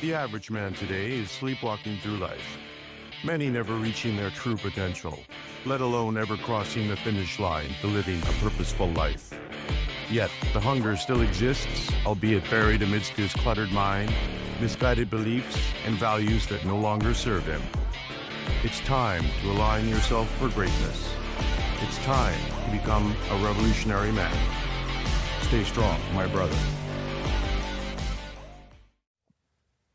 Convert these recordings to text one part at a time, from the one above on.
The average man today is sleepwalking through life, many never reaching their true potential, let alone ever crossing the finish line to living a purposeful life. Yet, the hunger still exists, albeit buried amidst his cluttered mind, misguided beliefs, and values that no longer serve him. It's time to align yourself for greatness. It's time to become a revolutionary man. Stay strong, my brother.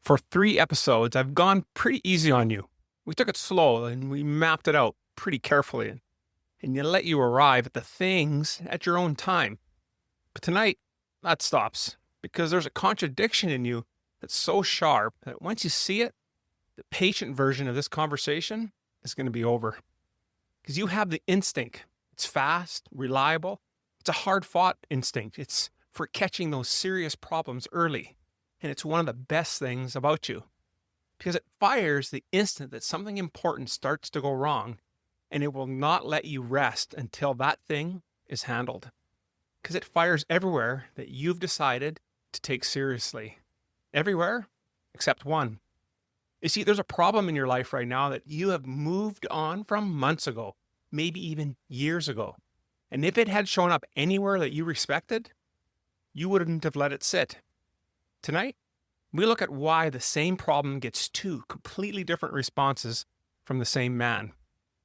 For 3 episodes, I've gone pretty easy on you. We took it slow and we mapped it out pretty carefully and you let you arrive at the things at your own time. But tonight, that stops because there's a contradiction in you that's so sharp that once you see it, the patient version of this conversation is going to be over. Because you have the instinct. It's fast, reliable. It's a hard-fought instinct. It's for catching those serious problems early. And it's one of the best things about you because it fires the instant that something important starts to go wrong, and it will not let you rest until that thing is handled because it fires everywhere that you've decided to take seriously. Everywhere except one. You see, there's a problem in your life right now that you have moved on from months ago, maybe even years ago. And if it had shown up anywhere that you respected, you wouldn't have let it sit. Tonight, we look at why the same problem gets 2 completely different responses from the same man,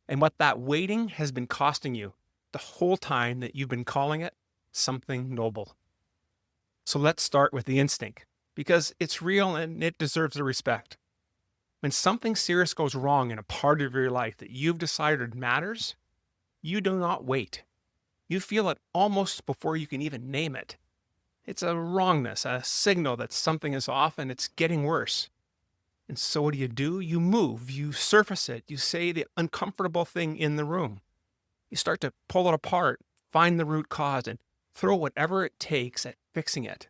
and what that waiting has been costing you the whole time that you've been calling it something noble. So let's start with the instinct, because it's real and it deserves the respect. When something serious goes wrong in a part of your life that you've decided matters, you do not wait. You feel it almost before you can even name it. It's a wrongness, a signal that something is off and it's getting worse. And so what do? You move, you surface it, you say the uncomfortable thing in the room. You start to pull it apart, find the root cause, and throw whatever it takes at fixing it.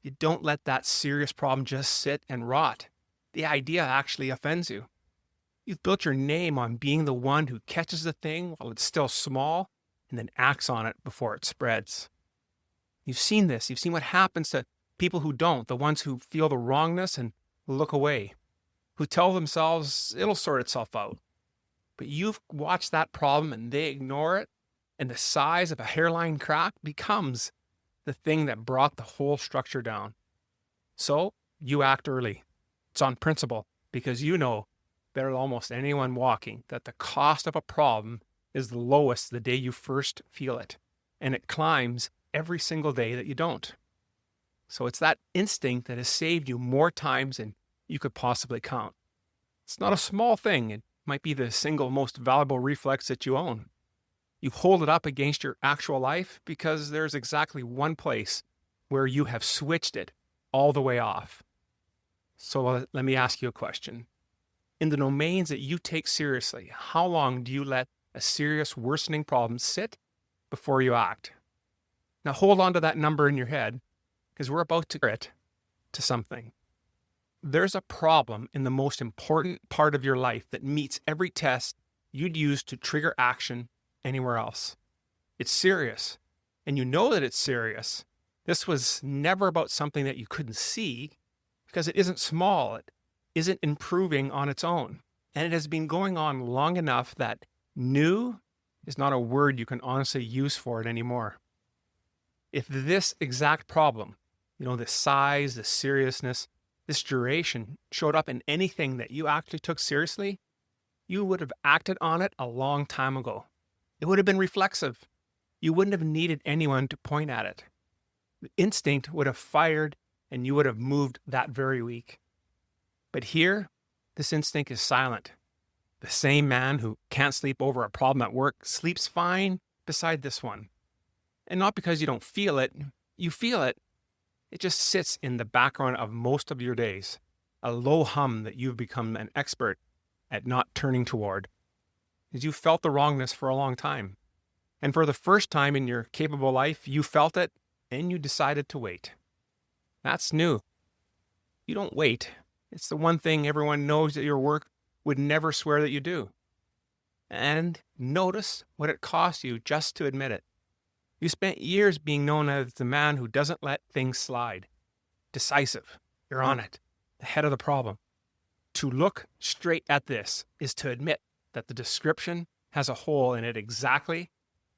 You don't let that serious problem just sit and rot. The idea actually offends you. You've built your name on being the one who catches the thing while it's still small and then acts on it before it spreads. You've seen this. You've seen what happens to people who don't, the ones who feel the wrongness and look away, who tell themselves it'll sort itself out. But you've watched that problem and they ignore it, and the size of a hairline crack becomes the thing that brought the whole structure down. So you act early. It's on principle, because you know better than almost anyone walking that the cost of a problem is the lowest the day you first feel it, and it climbs every single day that you don't. So it's that instinct that has saved you more times than you could possibly count. It's not a small thing. It might be the single most valuable reflex that you own. You hold it up against your actual life because there's exactly one place where you have switched it all the way off. So let me ask you a question. In the domains that you take seriously, how long do you let a serious worsening problem sit before you act? Now hold on to that number in your head because we're about to get to something. There's a problem in the most important part of your life that meets every test you'd use to trigger action anywhere else. It's serious, and you know that it's serious. This was never about something that you couldn't see because it isn't small. It isn't improving on its own. And it has been going on long enough that new is not a word you can honestly use for it anymore. If this exact problem, the size, the seriousness, this duration showed up in anything that you actually took seriously, you would have acted on it a long time ago. It would have been reflexive. You wouldn't have needed anyone to point at it. The instinct would have fired and you would have moved that very week. But here, this instinct is silent. The same man who can't sleep over a problem at work sleeps fine beside this one. And not because you don't feel it, you feel it. It just sits in the background of most of your days, a low hum that you've become an expert at not turning toward, because you felt the wrongness for a long time. And for the first time in your capable life, you felt it and you decided to wait. That's new. You don't wait. It's the one thing everyone knows at your work would never swear that you do. And notice what it cost you just to admit it. You spent years being known as the man who doesn't let things slide. Decisive. You're on it. the head of the problem. To look straight at this is to admit that the description has a hole in it exactly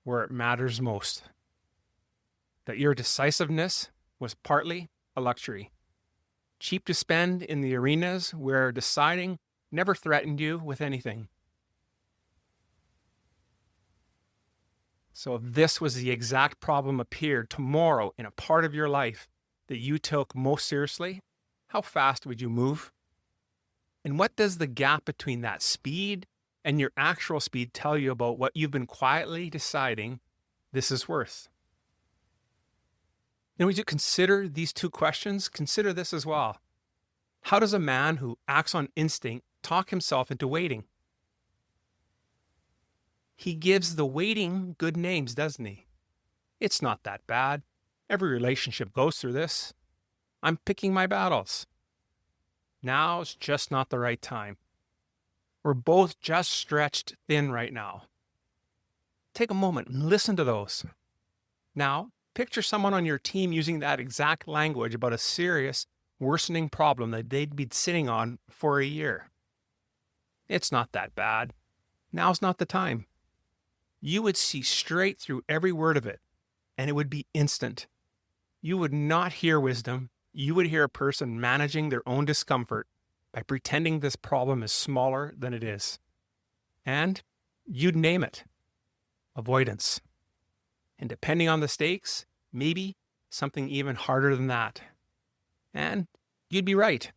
where it matters most. That your decisiveness was partly a luxury, cheap to spend in the arenas where deciding never threatened you with anything. So if this was the exact problem appeared tomorrow in a part of your life that you took most seriously, how fast would you move? And what does the gap between that speed and your actual speed tell you about what you've been quietly deciding this is worth? And when you consider these two questions, consider this as well. How does a man who acts on instinct talk himself into waiting? He gives the waiting good names, doesn't he? It's not that bad. Every relationship goes through this. I'm picking my battles. Now's just not the right time. We're both just stretched thin right now. Take a moment and listen to those. Now, picture someone on your team using that exact language about a serious, worsening problem that they'd been sitting on for a year. It's not that bad. Now's not the time. You would see straight through every word of it, and it would be instant. You would not hear wisdom. You would hear a person managing their own discomfort by pretending this problem is smaller than it is. And you'd name it. Avoidance. And depending on the stakes, maybe something even harder than that. And you'd be right.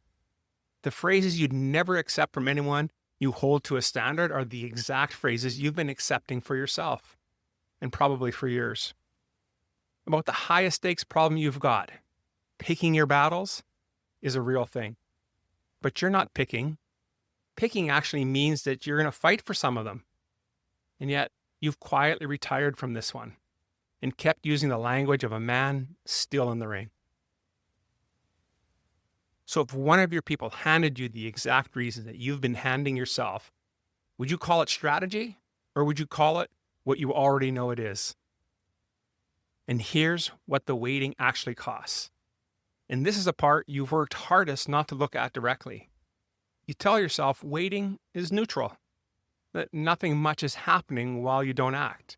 The phrases you'd never accept from anyone you hold to a standard are the exact phrases you've been accepting for yourself, and probably for years. About the highest stakes problem you've got, picking your battles, is a real thing. But you're not picking. Picking actually means that you're going to fight for some of them. And yet, you've quietly retired from this one and kept using the language of a man still in the ring. So if one of your people handed you the exact reason that you've been handing yourself, would you call it strategy, or would you call it what you already know it is? And here's what the waiting actually costs. And this is the part you've worked hardest not to look at directly. You tell yourself waiting is neutral, that nothing much is happening while you don't act,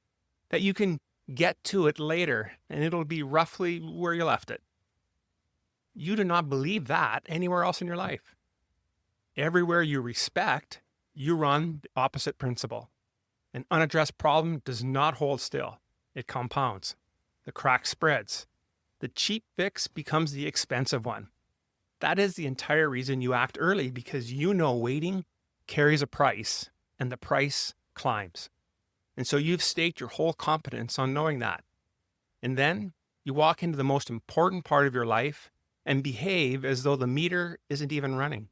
that you can get to it later and it'll be roughly where you left it. You do not believe that anywhere else in your life. Everywhere you respect, you run the opposite principle. An unaddressed problem does not hold still. It compounds. The crack spreads. The cheap fix becomes the expensive one. That is the entire reason you act early, because you know waiting carries a price, and the price climbs. And so you've staked your whole competence on knowing that. And then you walk into the most important part of your life and behave as though the meter isn't even running.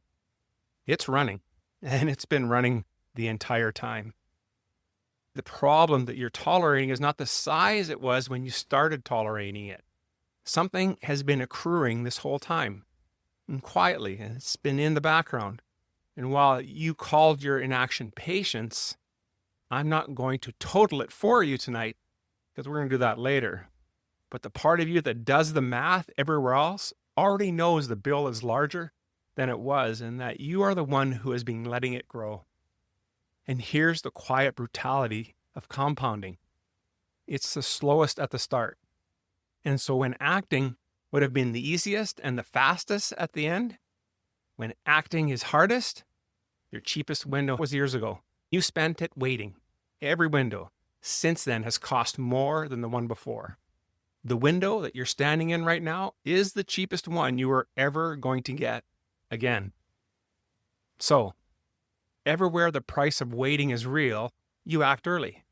It's running, and it's been running the entire time. The problem that you're tolerating is not the size it was when you started tolerating it. Something has been accruing this whole time, and quietly, and it's been in the background. And while you called your inaction patience, I'm not going to total it for you tonight, because we're going to do that later. But the part of you that does the math everywhere else already knows the bill is larger than it was, and that you are the one who has been letting it grow. And here's the quiet brutality of compounding. It's the slowest at the start. And so when acting would have been the easiest and the fastest at the end, when acting is hardest, your cheapest window was years ago. You spent it waiting. Every window since then has cost more than the one before. The window that you're standing in right now is the cheapest one you are ever going to get again. So, everywhere the price of waiting is real, you act early.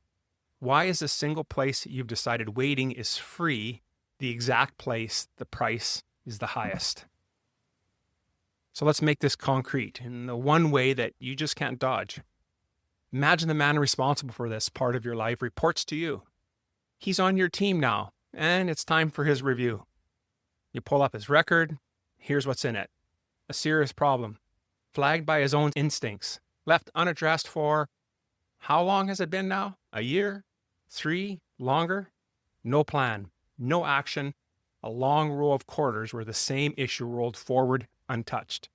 Why is the single place you've decided waiting is free the exact place the price is the highest? So let's make this concrete in the one way that you just can't dodge. Imagine the man responsible for this part of your life reports to you. He's on your team now, and it's time for his review. You pull up his record. Here's what's in it. A serious problem, flagged by his own instincts, left unaddressed for, how long has it been now? A year? 3? Longer? No plan, no action, a long row of quarters where the same issue rolled forward untouched.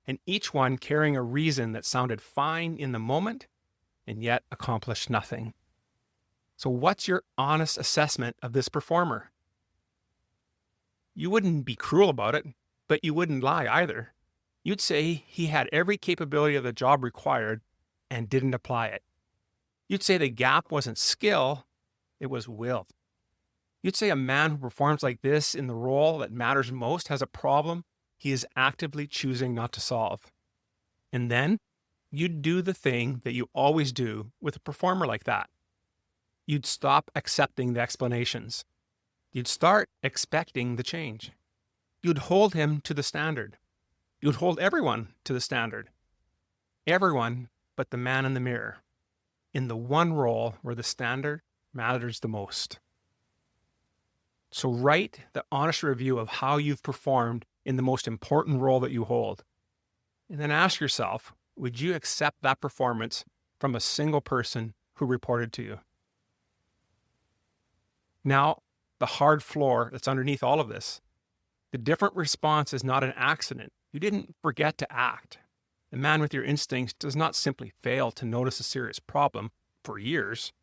and each one carrying a reason that sounded fine in the moment and yet accomplished nothing. So what's your honest assessment of this performer? You wouldn't be cruel about it, but you wouldn't lie either. You'd say he had every capability of the job required and didn't apply it. You'd say the gap wasn't skill, it was will. You'd say a man who performs like this in the role that matters most has a problem he is actively choosing not to solve. And then you'd do the thing that you always do with a performer like that. You'd stop accepting the explanations. You'd start expecting the change. You'd hold him to the standard. You'd hold everyone to the standard. Everyone but the man in the mirror, in the one role where the standard matters the most. So write the honest review of how you've performed in the most important role that you hold. And then ask yourself, would you accept that performance from a single person who reported to you? Now, the hard floor that's underneath all of this. The different response is not an accident. You didn't forget to act. The man with your instincts does not simply fail to notice a serious problem for years.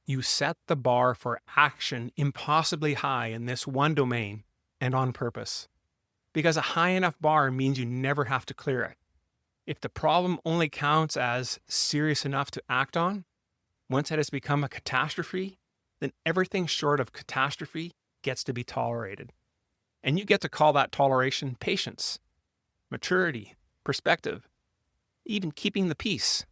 You set the bar for action impossibly high in this one domain and on purpose. Because a high enough bar means you never have to clear it. If the problem only counts as serious enough to act on, once it has become a catastrophe, then everything short of catastrophe gets to be tolerated. And you get to call that toleration patience, maturity, perspective, even keeping the peace.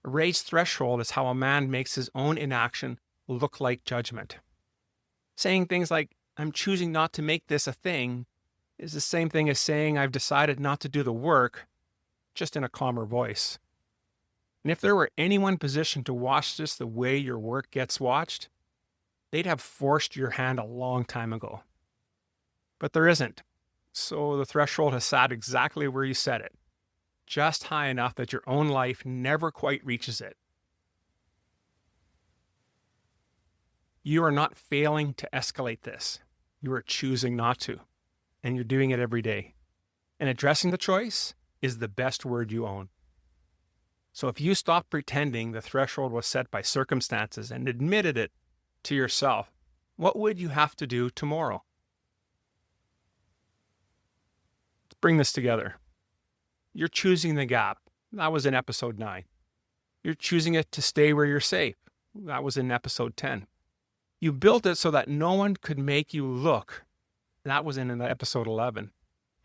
A raised threshold is how a man makes his own inaction look like judgment. Saying things like, I'm choosing not to make this a thing, is the same thing as saying I've decided not to do the work, just in a calmer voice. And if there were anyone positioned to watch this the way your work gets watched, they'd have forced your hand a long time ago. But there isn't. So the threshold has sat exactly where you set it, just high enough that your own life never quite reaches it. You are not failing to escalate this. You are choosing not to, and you're doing it every day. And addressing the choice is the best word you own. So if you stopped pretending the threshold was set by circumstances and admitted it to yourself, what would you have to do tomorrow? Let's bring this together. You're choosing the gap. That was in episode 9. You're choosing it to stay where you're safe. That was in episode 10. You built it so that no one could make you look. That was in episode 11.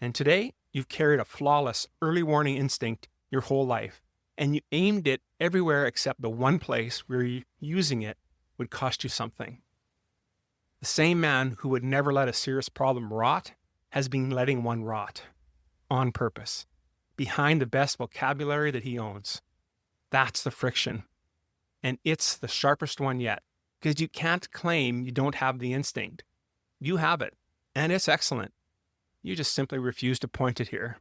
And today, you've carried a flawless early warning instinct your whole life, and you aimed it everywhere except the one place where using it would cost you something. The same man who would never let a serious problem rot has been letting one rot on purpose, behind the best vocabulary that he owns. That's the friction. And it's the sharpest one yet, because you can't claim you don't have the instinct. You have it, and it's excellent. You just simply refuse to point it here.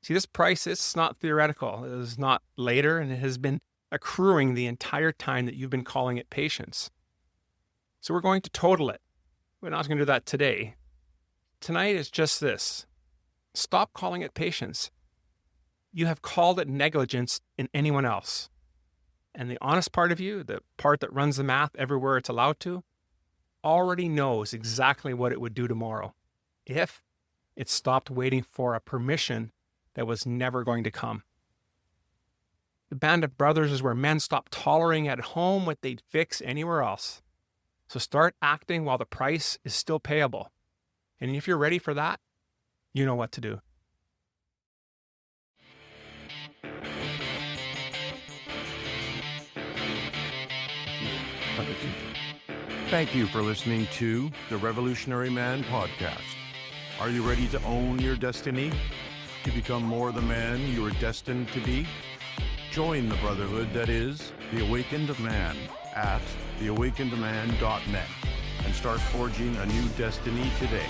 See, this price, it's not theoretical. It is not later, and it has been accruing the entire time that you've been calling it patience. So we're going to total it. We're not going to do that today. Tonight is just this. Stop calling it patience. You have called it negligence in anyone else. And the honest part of you, the part that runs the math everywhere it's allowed to, already knows exactly what it would do tomorrow if it stopped waiting for a permission that was never going to come. The band of brothers is where men stop tolerating at home what they'd fix anywhere else. So start acting while the price is still payable. And if you're ready for that, you know what to do. Thank you for listening to the Revolutionary Man podcast. Are you ready to own your destiny? To become more the man you are destined to be? Join the brotherhood that is The Awakened Man at theawakenedman.net and start forging a new destiny today.